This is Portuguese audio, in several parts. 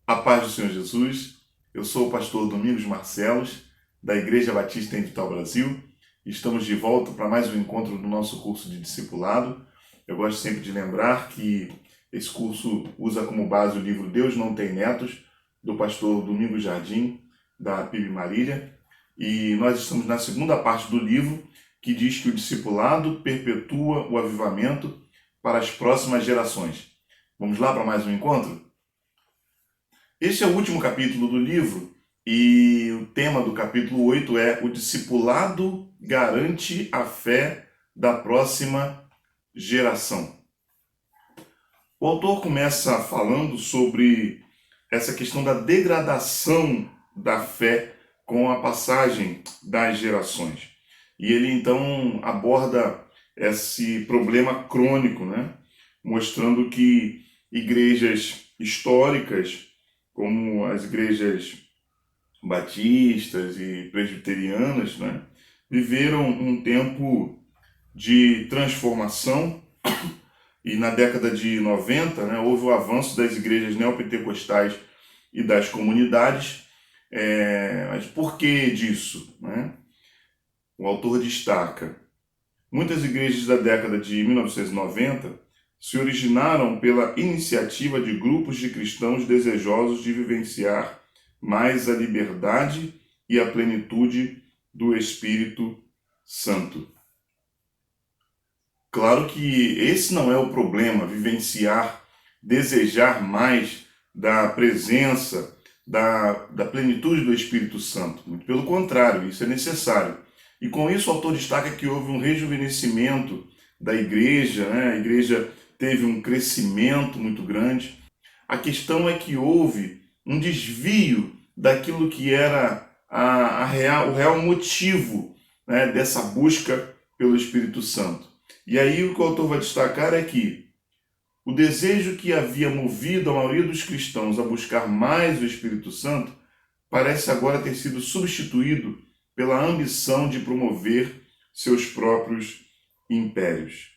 A paz do Senhor Jesus. Eu sou o pastor Domingos Marcelos, da Igreja Batista em Vital Brasil. Estamos de volta para mais um encontro do nosso curso de discipulado. Eu gosto sempre de lembrar que esse curso usa como base o livro Deus Não Tem Netos, do pastor Domingos Jardim, da PIB Marília. E nós estamos na segunda parte do livro, que diz que o discipulado perpetua o avivamento para as próximas gerações. Vamos lá para mais um encontro? Este é o último capítulo do livro e o tema do capítulo 8 é: o discipulado garante a fé da próxima geração. O autor começa falando sobre essa questão da degradação da fé com a passagem das gerações. E ele então aborda esse problema crônico, mostrando que igrejas históricas, como as igrejas batistas e presbiterianas, viveram um tempo de transformação, e na década de 90 houve o avanço das igrejas neopentecostais e das comunidades. Mas por que disso? O autor destaca: muitas igrejas da década de 1990 se originaram pela iniciativa de grupos de cristãos desejosos de vivenciar mais a liberdade e a plenitude do Espírito Santo. Claro que esse não é o problema, vivenciar, desejar mais da presença, da plenitude do Espírito Santo. Muito pelo contrário, isso é necessário. E com isso o autor destaca que houve um rejuvenescimento da igreja, a igreja teve um crescimento muito grande. A questão é que houve um desvio daquilo que era o real motivo dessa busca pelo Espírito Santo. E aí o que o autor vai destacar é que o desejo que havia movido a maioria dos cristãos a buscar mais o Espírito Santo parece agora ter sido substituído pela ambição de promover seus próprios impérios.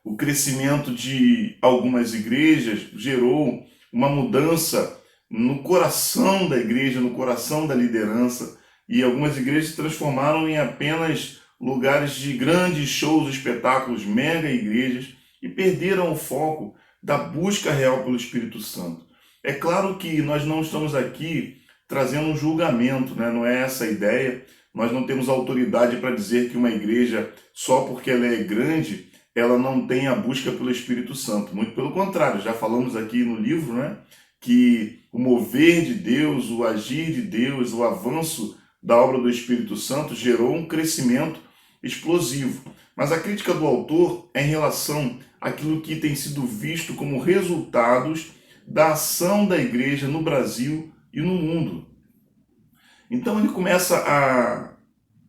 O crescimento de algumas igrejas gerou uma mudança no coração da igreja, no coração da liderança, e algumas igrejas se transformaram em apenas lugares de grandes shows, espetáculos, mega igrejas, e perderam o foco da busca real pelo Espírito Santo. É claro que nós não estamos aqui trazendo um julgamento, não é essa a ideia. Nós não temos autoridade para dizer que uma igreja, só porque ela é grande, ela não tem a busca pelo Espírito Santo. Muito pelo contrário, já falamos aqui no livro, que o mover de Deus, o agir de Deus, o avanço da obra do Espírito Santo gerou um crescimento explosivo. Mas a crítica do autor é em relação àquilo que tem sido visto como resultados da ação da igreja no Brasil e no mundo. Então ele começa a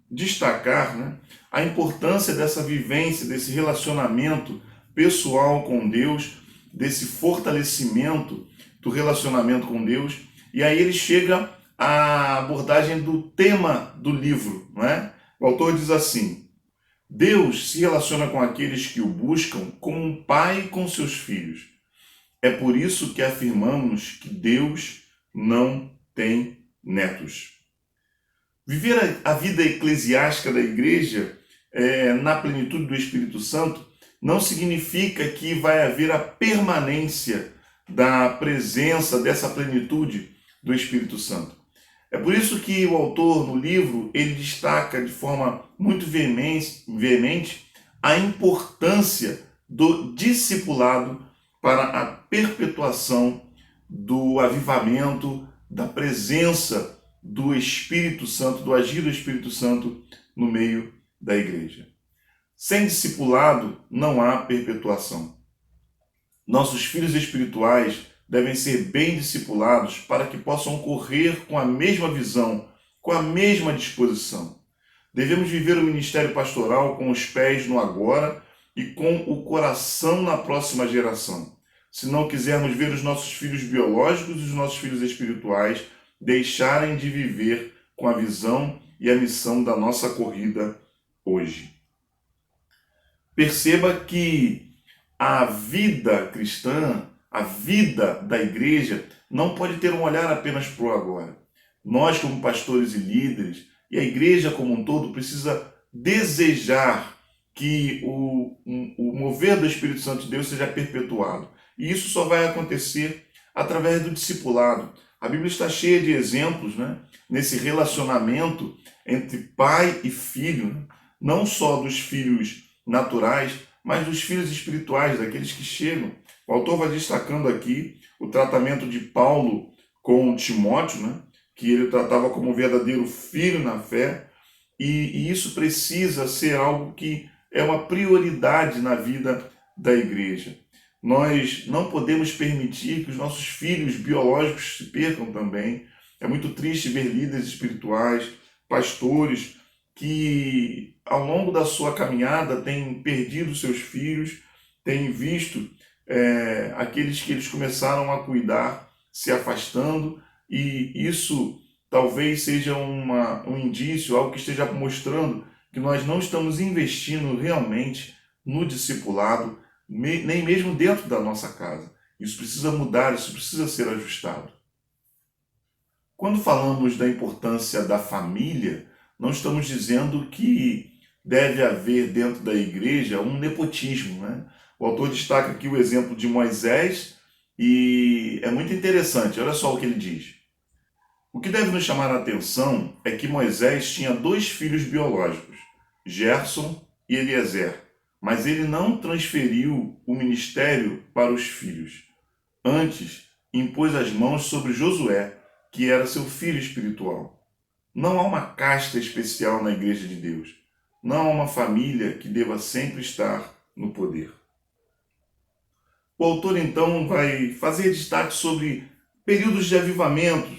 destacar a importância dessa vivência, desse relacionamento pessoal com Deus, desse fortalecimento do relacionamento com Deus. E aí ele chega à abordagem do tema do livro. O autor diz assim: Deus se relaciona com aqueles que o buscam como um pai com seus filhos. É por isso que afirmamos que Deus não tem netos. Viver a vida eclesiástica da igreja na plenitude do Espírito Santo não significa que vai haver a permanência da presença dessa plenitude do Espírito Santo. É por isso que o autor, no livro, ele destaca de forma muito veemente a importância do discipulado para a perpetuação do avivamento, da presença do Espírito Santo, do agir do Espírito Santo no meio da igreja. Sem discipulado não há perpetuação. Nossos filhos espirituais devem ser bem discipulados para que possam correr com a mesma visão, com a mesma disposição. Devemos viver o ministério pastoral com os pés no agora e com o coração na próxima geração. Se não quisermos ver os nossos filhos biológicos e os nossos filhos espirituais deixarem de viver com a visão e a missão da nossa corrida hoje. Perceba que a vida cristã, a vida da igreja, não pode ter um olhar apenas para o agora. Nós, como pastores e líderes, e a igreja como um todo, precisa desejar que o mover do Espírito Santo de Deus seja perpetuado. E isso só vai acontecer através do discipulado. A Bíblia está cheia de exemplos, né, nesse relacionamento entre pai e filho, né? Não só dos filhos naturais, mas dos filhos espirituais, daqueles que chegam. O autor vai destacando aqui o tratamento de Paulo com Timóteo, né, que ele tratava como um verdadeiro filho na fé, e isso precisa ser algo que é uma prioridade na vida da igreja. Nós não podemos permitir que os nossos filhos biológicos se percam também. É muito triste ver líderes espirituais, pastores, que ao longo da sua caminhada têm perdido seus filhos, têm visto aqueles que eles começaram a cuidar se afastando, e isso talvez seja um indício, algo que esteja mostrando que nós não estamos investindo realmente no discipulado, nem mesmo dentro da nossa casa. Isso precisa mudar, isso precisa ser ajustado. Quando falamos da importância da família, não estamos dizendo que deve haver dentro da igreja um nepotismo, né? O autor destaca aqui o exemplo de Moisés e é muito interessante, olha só o que ele diz. O que deve nos chamar a atenção é que Moisés tinha 2 filhos biológicos, Gerson e Eliezer, mas ele não transferiu o ministério para os filhos. Antes, impôs as mãos sobre Josué, que era seu filho espiritual. Não há uma casta especial na igreja de Deus. Não há uma família que deva sempre estar no poder. O autor então vai fazer destaque sobre períodos de avivamento,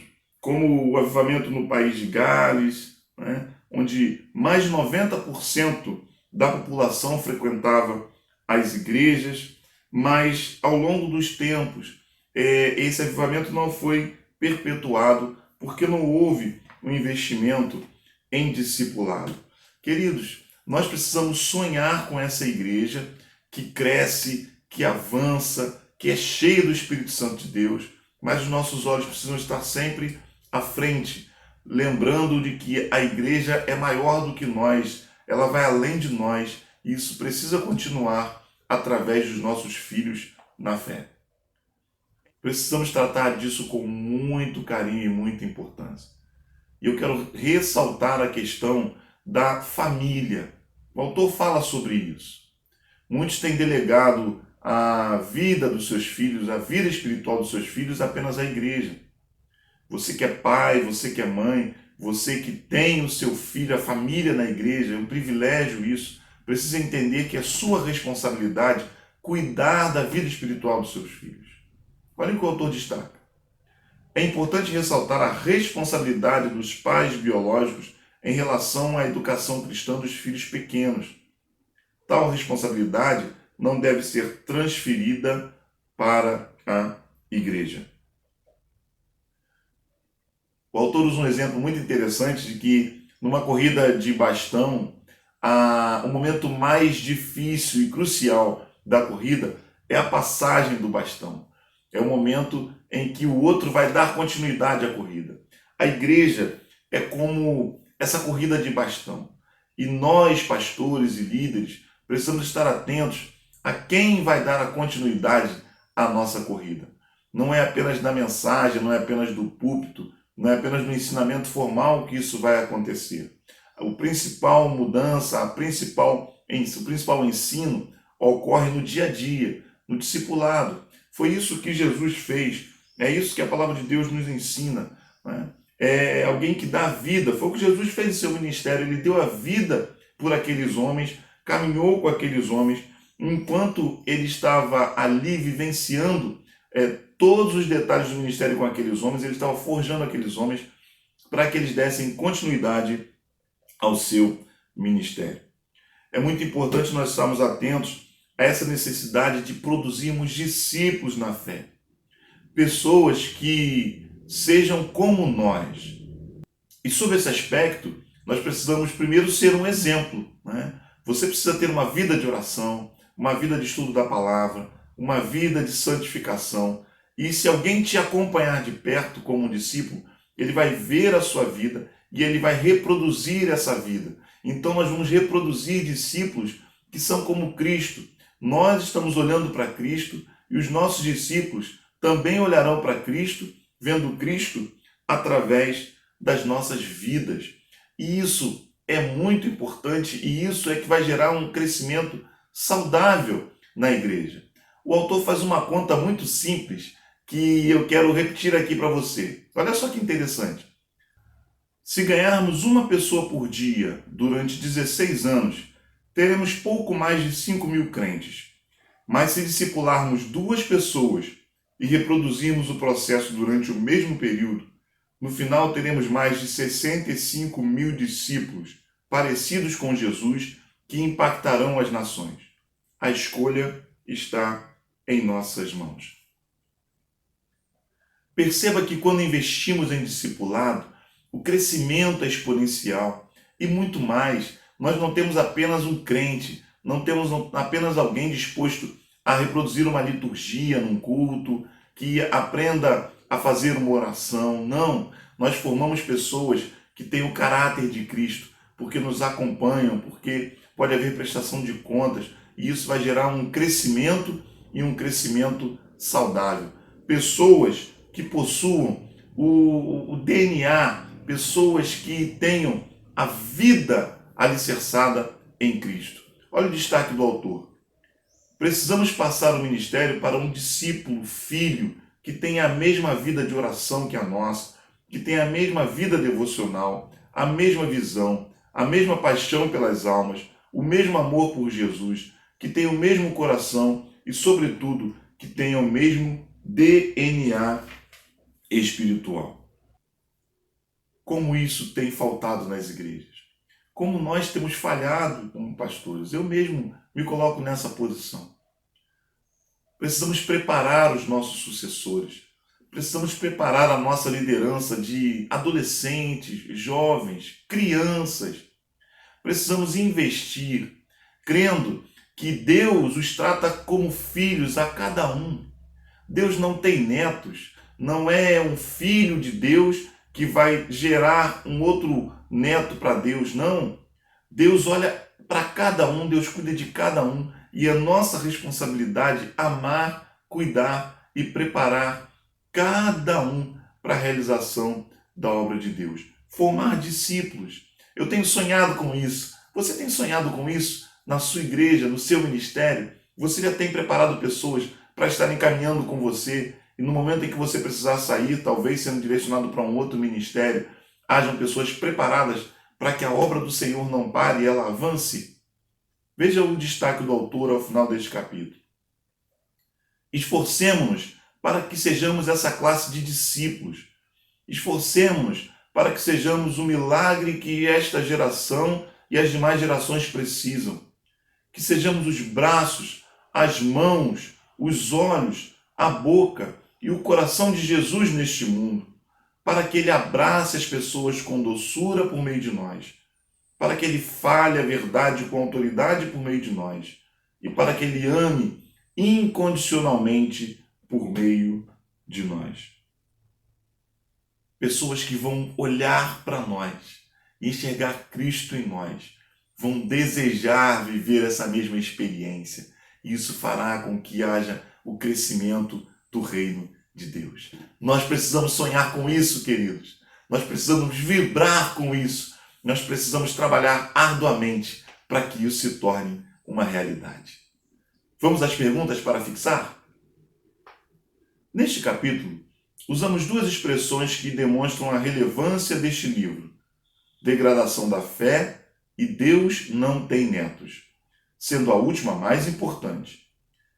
como o avivamento no país de Gales, né, onde mais de 90% da população frequentava as igrejas, mas ao longo dos tempos esse avivamento não foi perpetuado porque não houve um investimento em discipulado. Queridos, nós precisamos sonhar com essa igreja que cresce, que avança, que é cheia do Espírito Santo de Deus, mas os nossos olhos precisam estar sempre à frente, lembrando de que a igreja é maior do que nós, ela vai além de nós, e isso precisa continuar através dos nossos filhos na fé. Precisamos tratar disso com muito carinho e muita importância. E eu quero ressaltar a questão da família. O autor fala sobre isso. Muitos têm delegado a vida dos seus filhos, a vida espiritual dos seus filhos apenas à igreja. Você que é pai, você que é mãe, você que tem o seu filho, a família na igreja, é um privilégio isso. Precisa entender que é sua responsabilidade cuidar da vida espiritual dos seus filhos. Olha o que o autor destaca. É importante ressaltar a responsabilidade dos pais biológicos em relação à educação cristã dos filhos pequenos. Tal responsabilidade não deve ser transferida para a igreja. O autor usa um exemplo muito interessante de que numa corrida de bastão, o momento mais difícil e crucial da corrida é a passagem do bastão. É o momento em que o outro vai dar continuidade à corrida. A igreja é como essa corrida de bastão. E nós, pastores e líderes, precisamos estar atentos a quem vai dar a continuidade à nossa corrida. Não é apenas na mensagem, não é apenas do púlpito, não é apenas no ensinamento formal que isso vai acontecer. A principal mudança, o principal ensino ocorre no dia a dia, no discipulado. Foi isso que Jesus fez, é isso que a palavra de Deus nos ensina, né? É alguém que dá vida, foi o que Jesus fez em seu ministério, ele deu a vida por aqueles homens, caminhou com aqueles homens, enquanto ele estava ali vivenciando todos os detalhes do ministério com aqueles homens, ele estava forjando aqueles homens para que eles dessem continuidade ao seu ministério. É muito importante nós estarmos atentos a essa necessidade de produzirmos discípulos na fé. Pessoas que sejam como nós. E sobre esse aspecto, nós precisamos primeiro ser um exemplo, né? Você precisa ter uma vida de oração, uma vida de estudo da palavra, uma vida de santificação. E se alguém te acompanhar de perto como um discípulo, ele vai ver a sua vida e ele vai reproduzir essa vida. Então nós vamos reproduzir discípulos que são como Cristo. Nós estamos olhando para Cristo e os nossos discípulos também olharão para Cristo, vendo Cristo através das nossas vidas. E isso é muito importante e isso é que vai gerar um crescimento saudável na igreja. O autor faz uma conta muito simples que eu quero repetir aqui para você. Olha só que interessante. Se ganharmos uma pessoa por dia durante 16 anos, teremos pouco mais de 5.000 crentes. Mas se discipularmos 2 pessoas e reproduzirmos o processo durante o mesmo período, no final teremos mais de 65.000 discípulos parecidos com Jesus que impactarão as nações. A escolha está em nossas mãos. Perceba que quando investimos em discipulado, o crescimento é exponencial e muito mais. Nós não temos apenas um crente, não temos apenas alguém disposto a reproduzir uma liturgia num culto, que aprenda a fazer uma oração. Não, nós formamos pessoas que têm o caráter de Cristo, porque nos acompanham, porque pode haver prestação de contas, e isso vai gerar um crescimento e um crescimento saudável. Pessoas que possuam o DNA, pessoas que tenham a vida alicerçada em Cristo. Olha o destaque do autor. Precisamos passar o ministério para um discípulo, filho, que tenha a mesma vida de oração que a nossa, que tenha a mesma vida devocional, a mesma visão, a mesma paixão pelas almas, o mesmo amor por Jesus, que tenha o mesmo coração e, sobretudo, que tenha o mesmo DNA espiritual. Como isso tem faltado nas igrejas. Como nós temos falhado como pastores. Eu mesmo me coloco nessa posição. Precisamos preparar os nossos sucessores. Precisamos preparar a nossa liderança de adolescentes, jovens, crianças. Precisamos investir, crendo que Deus os trata como filhos a cada um. Deus não tem netos, não é um filho de Deus que vai gerar um outro neto para Deus, não. Deus olha para cada um, Deus cuida de cada um, e é nossa responsabilidade amar, cuidar e preparar cada um para a realização da obra de Deus. Formar discípulos. Eu tenho sonhado com isso. Você tem sonhado com isso na sua igreja, no seu ministério? Você já tem preparado pessoas para estarem caminhando com você e no momento em que você precisar sair, talvez sendo direcionado para um outro ministério, hajam pessoas preparadas para que a obra do Senhor não pare e ela avance? Veja o destaque do autor ao final deste capítulo. Esforcemo-nos para que sejamos essa classe de discípulos. Esforcemo-nos para que sejamos o milagre que esta geração e as demais gerações precisam. Que sejamos os braços, as mãos, os olhos, a boca e o coração de Jesus neste mundo, para que Ele abrace as pessoas com doçura por meio de nós, para que Ele fale a verdade com autoridade por meio de nós e para que Ele ame incondicionalmente por meio de nós. Pessoas que vão olhar para nós e enxergar Cristo em nós, vão desejar viver essa mesma experiência. E isso fará com que haja o crescimento do reino de Deus. Nós precisamos sonhar com isso, queridos. Nós precisamos vibrar com isso. Nós precisamos trabalhar arduamente para que isso se torne uma realidade. Vamos às perguntas para fixar? Neste capítulo, usamos 2 expressões que demonstram a relevância deste livro: degradação da fé e Deus não tem netos, sendo a última mais importante.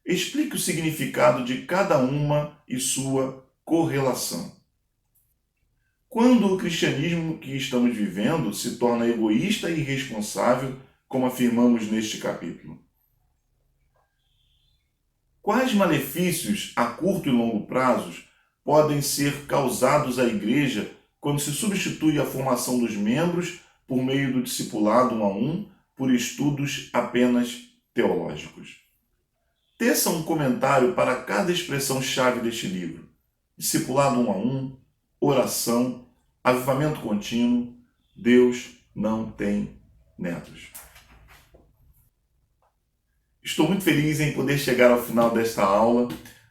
Explique o significado de cada uma e sua correlação. Quando o cristianismo que estamos vivendo se torna egoísta e irresponsável, como afirmamos neste capítulo? Quais malefícios a curto e longo prazos podem ser causados à igreja quando se substitui a formação dos membros por meio do discipulado 1 a 1 por estudos apenas teológicos? Teça um comentário para cada expressão-chave deste livro. discipulado um a um, oração, avivamento contínuo. Deus não tem netos. Estou muito feliz em poder chegar ao final desta aula.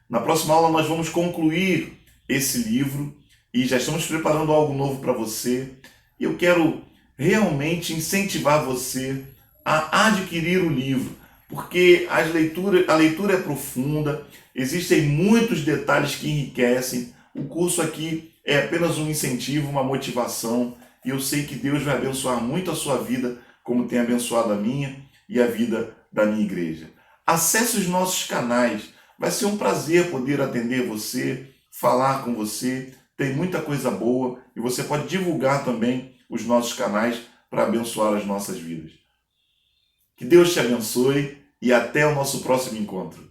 Na próxima aula nós vamos concluir esse livro e já estamos preparando algo novo para você. Eu quero realmente incentivar você a adquirir o livro, porque a leitura é profunda, existem muitos detalhes que enriquecem. O curso aqui é apenas um incentivo, uma motivação, e eu sei que Deus vai abençoar muito a sua vida, como tem abençoado a minha e a vida da minha igreja. Acesse os nossos canais, vai ser um prazer poder atender você, falar com você, tem muita coisa boa e você pode divulgar também os nossos canais para abençoar as nossas vidas. Que Deus te abençoe e até o nosso próximo encontro.